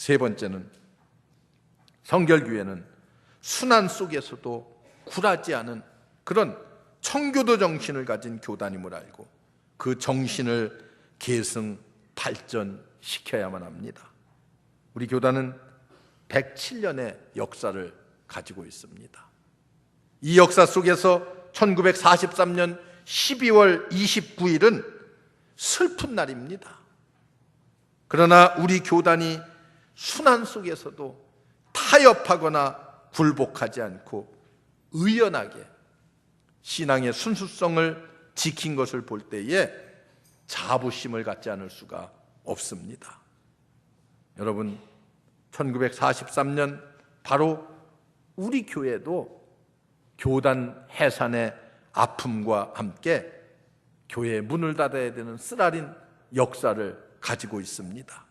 세 번째는 성결교회는 순환 속에서도 굴하지 않은 그런 청교도 정신을 가진 교단임을 알고 그 정신을 계승 발전시켜야만 합니다. 우리 교단은 107년의 역사를 가지고 있습니다. 이 역사 속에서 1943년 12월 29일은 슬픈 날입니다. 그러나 우리 교단이 순환 속에서도 타협하거나 굴복하지 않고 의연하게 신앙의 순수성을 지킨 것을 볼 때에 자부심을 갖지 않을 수가 없습니다. 여러분, 1943년 바로 우리 교회도 교단 해산의 아픔과 함께 교회의 문을 닫아야 되는 쓰라린 역사를 가지고 있습니다.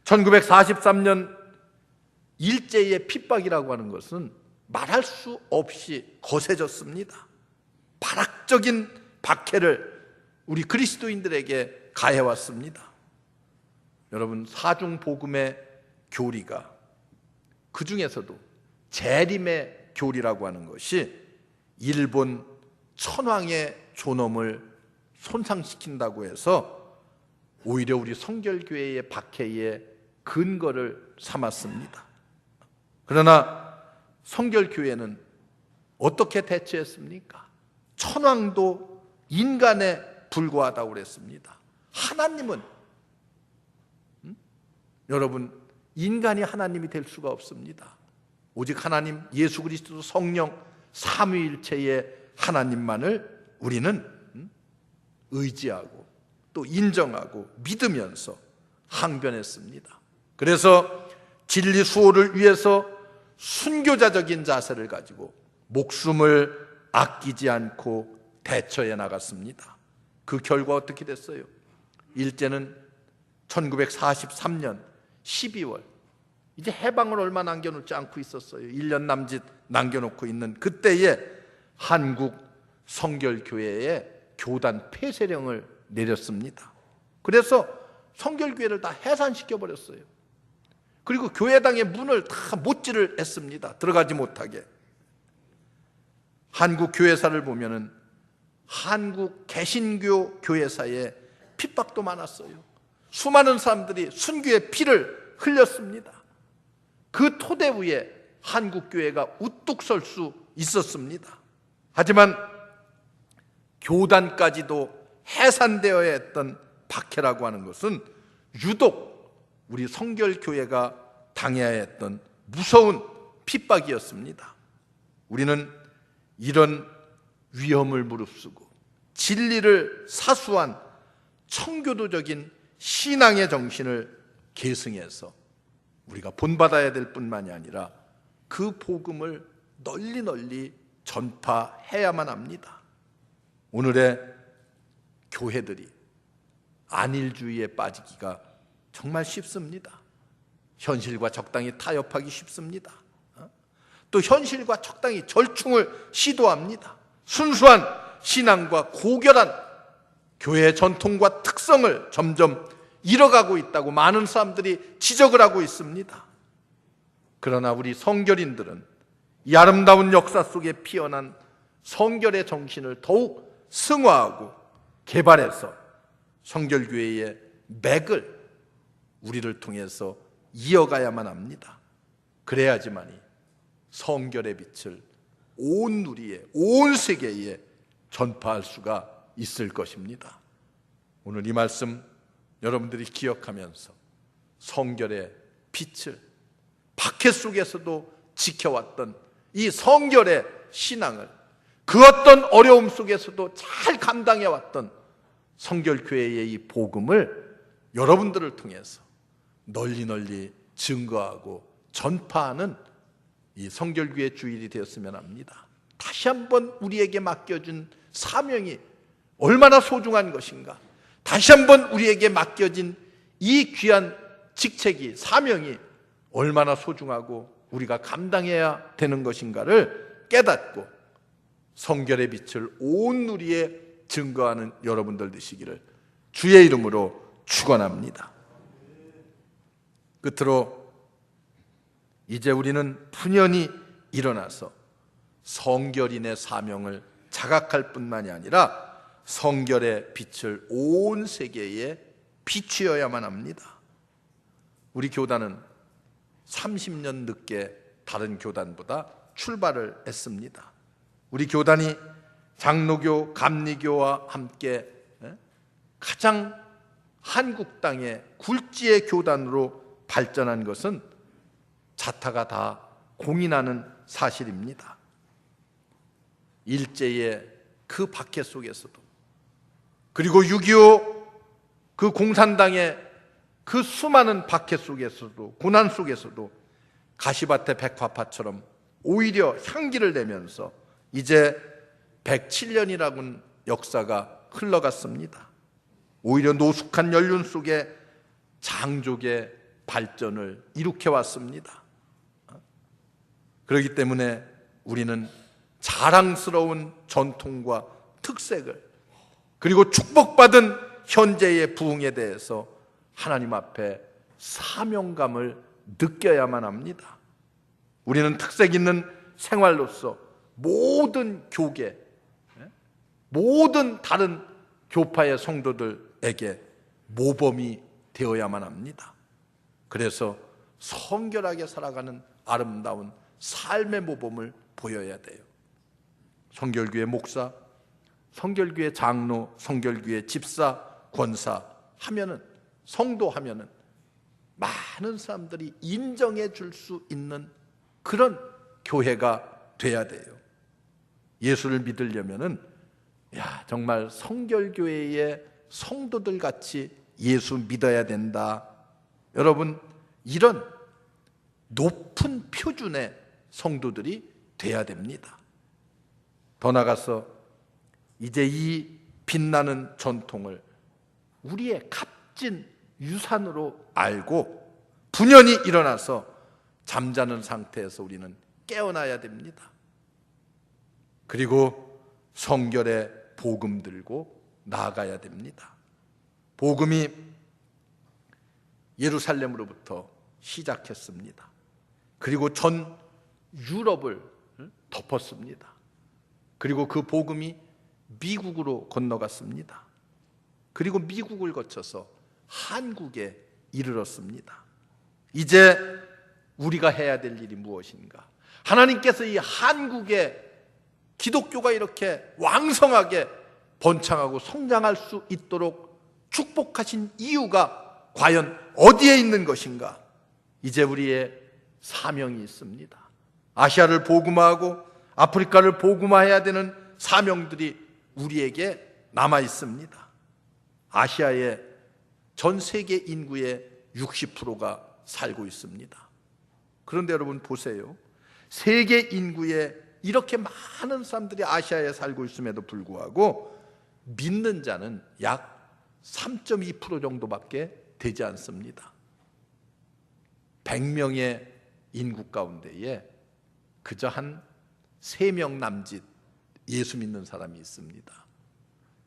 1943년 일제의 핍박이라고 하는 것은 말할 수 없이 거세졌습니다. 발악적인 박해를 우리 그리스도인들에게 가해왔습니다. 여러분, 사중복음의 교리가 그 중에서도 재림의 교리라고 하는 것이 일본 천황의 존엄을 손상시킨다고 해서 오히려 우리 성결교회의 박해의 근거를 삼았습니다. 그러나 성결교회는 어떻게 대처했습니까? 천황도 인간에 불과하다고 그랬습니다. 하나님은 여러분, 인간이 하나님이 될 수가 없습니다. 오직 하나님, 예수 그리스도, 성령 삼위일체의 하나님만을 우리는 의지하고 또 인정하고 믿으면서 항변했습니다. 그래서 진리 수호를 위해서 순교자적인 자세를 가지고 목숨을 아끼지 않고 대처해 나갔습니다. 그 결과 어떻게 됐어요? 일제는 1943년 12월, 이제 해방을 얼마 남겨놓지 않고 있었어요. 1년 남짓 남겨놓고 있는 그때에 한국 성결교회에 교단 폐쇄령을 내렸습니다. 그래서 성결교회를 다 해산시켜버렸어요. 그리고 교회당의 문을 다 못질을 했습니다. 들어가지 못하게. 한국 교회사를 보면은 한국 개신교 교회사에 핍박도 많았어요. 수많은 사람들이 순교의 피를 흘렸습니다. 그 토대 위에 한국 교회가 우뚝 설 수 있었습니다. 하지만 교단까지도 해산되어야 했던 박해라고 하는 것은 유독 우리 성결교회가 당해야 했던 무서운 핍박이었습니다. 우리는 이런 위험을 무릅쓰고 진리를 사수한 청교도적인 신앙의 정신을 계승해서 우리가 본받아야 될 뿐만이 아니라 그 복음을 널리 전파해야만 합니다. 오늘의 교회들이 안일주의에 빠지기가 정말 쉽습니다. 현실과 적당히 타협하기 쉽습니다. 또 현실과 적당히 절충을 시도합니다. 순수한 신앙과 고결한 교회의 전통과 특성을 점점 잃어가고 있다고 많은 사람들이 지적을 하고 있습니다. 그러나 우리 성결인들은 이 아름다운 역사 속에 피어난 성결의 정신을 더욱 승화하고 개발해서 성결교회의 맥을 우리를 통해서 이어가야만 합니다. 그래야지만이 성결의 빛을 온 누리에, 온 세계에 전파할 수가 있을 것입니다. 오늘 이 말씀 여러분들이 기억하면서 성결의 빛을 박해 속에서도 지켜왔던 이 성결의 신앙을 그 어떤 어려움 속에서도 잘 감당해왔던 성결교회의 이 복음을 여러분들을 통해서 널리 증거하고 전파하는 이 성결교회 주일이 되었으면 합니다. 다시 한번 우리에게 맡겨준 사명이 얼마나 소중한 것인가, 다시 한번 우리에게 맡겨진 이 귀한 직책이, 사명이 얼마나 소중하고 우리가 감당해야 되는 것인가를 깨닫고 성결의 빛을 온 누리에 증거하는 여러분들 되시기를 주의 이름으로 축원합니다. 끝으로 이제 우리는 분연히 일어나서 성결인의 사명을 자각할 뿐만이 아니라 성결의 빛을 온 세계에 비추어야만 합니다. 우리 교단은 30년 늦게 다른 교단보다 출발을 했습니다. 우리 교단이 장로교, 감리교와 함께 가장 한국 땅의 굴지의 교단으로 발전한 것은 자타가 다 공인하는 사실입니다. 일제의 그 박해 속에서도, 그리고 6.25 그 공산당의 그 수많은 박해 속에서도, 고난 속에서도 가시밭의 백화파처럼 오히려 향기를 내면서 이제 107년이라는 역사가 흘러갔습니다. 오히려 노숙한 연륜 속에 장족의 발전을 일으켜왔습니다. 그렇기 때문에 우리는 자랑스러운 전통과 특색을, 그리고 축복받은 현재의 부흥에 대해서 하나님 앞에 사명감을 느껴야만 합니다. 우리는 특색 있는 생활로서 모든 교계, 모든 다른 교파의 성도들에게 모범이 되어야만 합니다. 그래서 성결하게 살아가는 아름다운 삶의 모범을 보여야 돼요. 성결교회 목사, 성결교회 장로, 성결교회 집사, 권사 하면은, 성도 하면은 많은 사람들이 인정해 줄 수 있는 그런 교회가 돼야 돼요. 예수를 믿으려면은 정말 성결교회의 성도들 같이 예수 믿어야 된다. 여러분, 이런 높은 표준의 성도들이 돼야 됩니다. 더 나아가서 이제 이 빛나는 전통을 우리의 값진 유산으로 알고 분연히 일어나서 잠자는 상태에서 우리는 깨어나야 됩니다. 그리고 성결의 복음 들고 나아가야 됩니다. 복음이 예루살렘으로부터 시작했습니다. 그리고 전 유럽을 덮었습니다. 그리고 그 복음이 미국으로 건너갔습니다. 그리고 미국을 거쳐서 한국에 이르렀습니다. 이제 우리가 해야 될 일이 무엇인가? 하나님께서 이 한국에 기독교가 이렇게 왕성하게 번창하고 성장할 수 있도록 축복하신 이유가 과연 어디에 있는 것인가? 이제 우리의 사명이 있습니다. 아시아를 복음화하고 아프리카를 복음화해야 되는 사명들이 우리에게 남아 있습니다. 아시아의 전 세계 인구의 60%가 살고 있습니다. 그런데 여러분 보세요. 세계 인구의 이렇게 많은 사람들이 아시아에 살고 있음에도 불구하고 믿는 자는 약 3.2% 정도밖에 되지 않습니다. 100명의 인구 가운데에 그저 한 3명 남짓 예수 믿는 사람이 있습니다.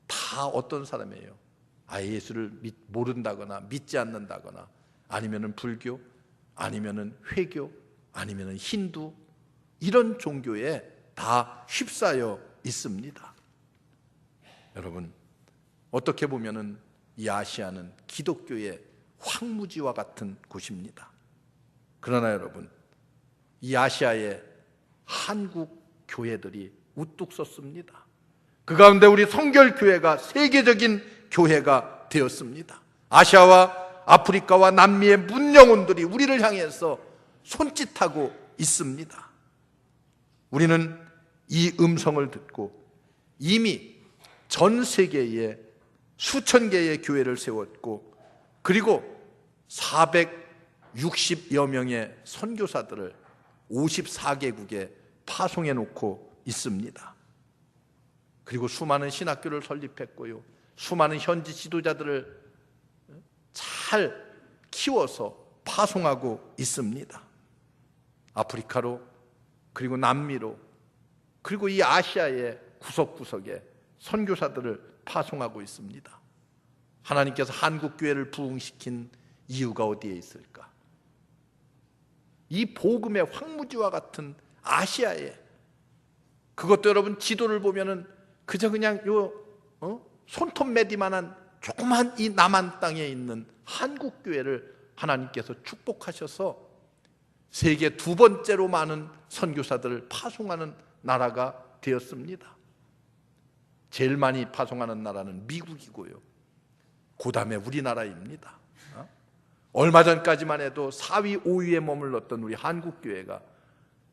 다 어떤 사람이에요? 예수를 모른다거나 믿지 않는다거나, 아니면은 불교, 아니면은 회교, 아니면은 힌두, 이런 종교에 다 휩싸여 있습니다. 여러분, 어떻게 보면은 이 아시아는 기독교의 황무지와 같은 곳입니다. 그러나 여러분, 이 아시아의 한국 교회들이 우뚝 섰습니다. 그 가운데 우리 성결교회가 세계적인 교회가 되었습니다. 아시아와 아프리카와 남미의 문영혼들이 우리를 향해서 손짓하고 있습니다. 우리는 이 음성을 듣고 이미 전 세계에 수천 개의 교회를 세웠고, 그리고 460여 명의 선교사들을 54개국에 파송해 놓고 있습니다. 그리고 수많은 신학교를 설립했고요, 수많은 현지 지도자들을 잘 키워서 파송하고 있습니다. 아프리카로, 그리고 남미로, 그리고 이 아시아의 구석구석에 선교사들을 파송하고 있습니다. 하나님께서 한국교회를 부흥시킨 이유가 어디에 있을까? 이 복음의 황무지와 같은 아시아에, 그것도 여러분 지도를 보면은 그저 그냥 손톱 매디만한 조그만 이 남한 땅에 있는 한국 교회를 하나님께서 축복하셔서 세계 두 번째로 많은 선교사들을 파송하는 나라가 되었습니다. 제일 많이 파송하는 나라는 미국이고요, 그 다음에 우리나라입니다. 얼마 전까지만 해도 4위, 5위에 머물렀던 우리 한국교회가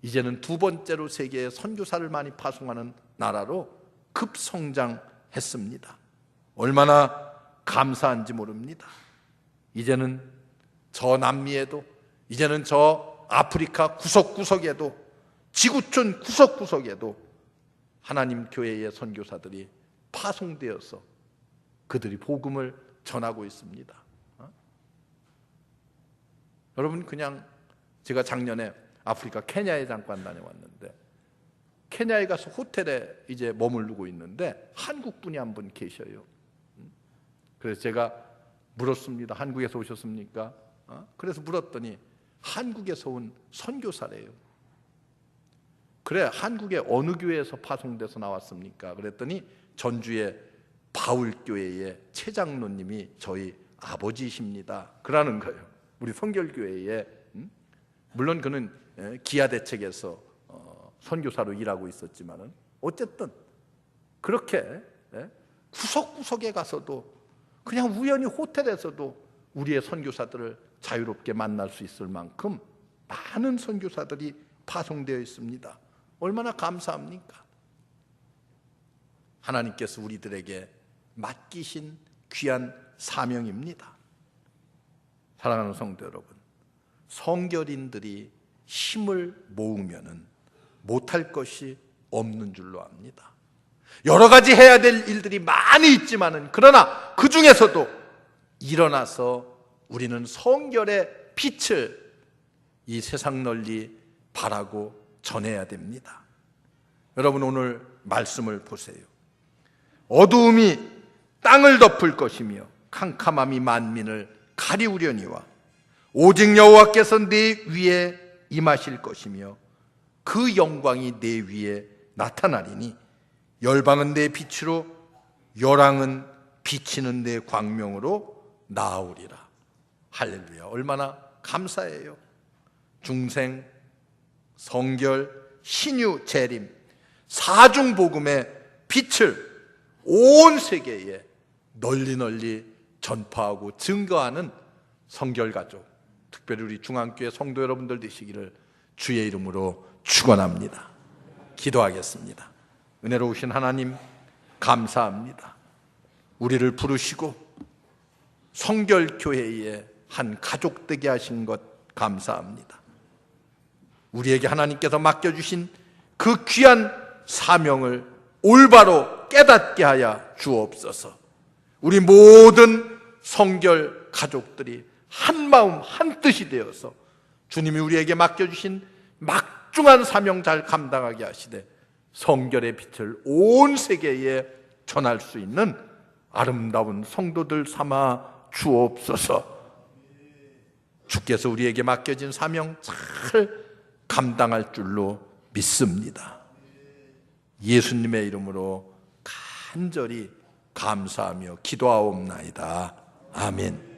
이제는 두 번째로 세계에 선교사를 많이 파송하는 나라로 급성장했습니다. 얼마나 감사한지 모릅니다. 이제는 저 남미에도, 이제는 저 아프리카 구석구석에도, 지구촌 구석구석에도 하나님 교회의 선교사들이 파송되어서 그들이 복음을 전하고 있습니다. 여러분, 그냥 제가 작년에 아프리카 케냐에 잠깐 다녀왔는데, 케냐에 가서 호텔에 이제 머무르고 있는데 한국 분이 한 분 계셔요. 그래서 제가 물었습니다. 한국에서 오셨습니까? 그래서 물었더니 한국에서 온 선교사래요. 그래, 한국의 어느 교회에서 파송돼서 나왔습니까? 그랬더니 전주의 바울교회의 최 장로님이 저희 아버지십니다. 그러는 거예요. 우리 성결교회에, 물론 그는 기아대책에서 선교사로 일하고 있었지만은 어쨌든 그렇게 구석구석에 가서도, 그냥 우연히 호텔에서도 우리의 선교사들을 자유롭게 만날 수 있을 만큼 많은 선교사들이 파송되어 있습니다. 얼마나 감사합니까? 하나님께서 우리들에게 맡기신 귀한 사명입니다. 사랑하는 성도 여러분, 성결인들이 힘을 모으면은 못할 것이 없는 줄로 압니다. 여러 가지 해야 될 일들이 많이 있지만은, 그러나 그 중에서도 일어나서 우리는 성결의 빛을 이 세상 널리 바라고 전해야 됩니다. 여러분, 오늘 말씀을 보세요. 어두움이 땅을 덮을 것이며 캄캄함이 만민을 가리우려니와 오직 여호와께서 내 위에 임하실 것이며 그 영광이 내 위에 나타나리니 열방은 내 빛으로 열왕은 비치는 내 광명으로 나아오리라. 할렐루야. 얼마나 감사해요. 중생, 성결, 신유, 재림, 사중복음의 빛을 온 세계에 널리 전파하고 증거하는 성결가족, 특별히 우리 중앙교회 성도 여러분들 되시기를 주의 이름으로 축원합니다. 기도하겠습니다. 은혜로우신 하나님, 감사합니다. 우리를 부르시고 성결교회의 한 가족 되게 하신 것 감사합니다. 우리에게 하나님께서 맡겨주신 그 귀한 사명을 올바로 깨닫게 하여 주옵소서. 우리 모든 성결 가족들이 한 마음 한 뜻이 되어서 주님이 우리에게 맡겨주신 막중한 사명 잘 감당하게 하시되 성결의 빛을 온 세계에 전할 수 있는 아름다운 성도들 삼아 주옵소서. 주께서 우리에게 맡겨진 사명 잘 감당할 줄로 믿습니다. 예수님의 이름으로 간절히 감사하며 기도하옵나이다. 아멘.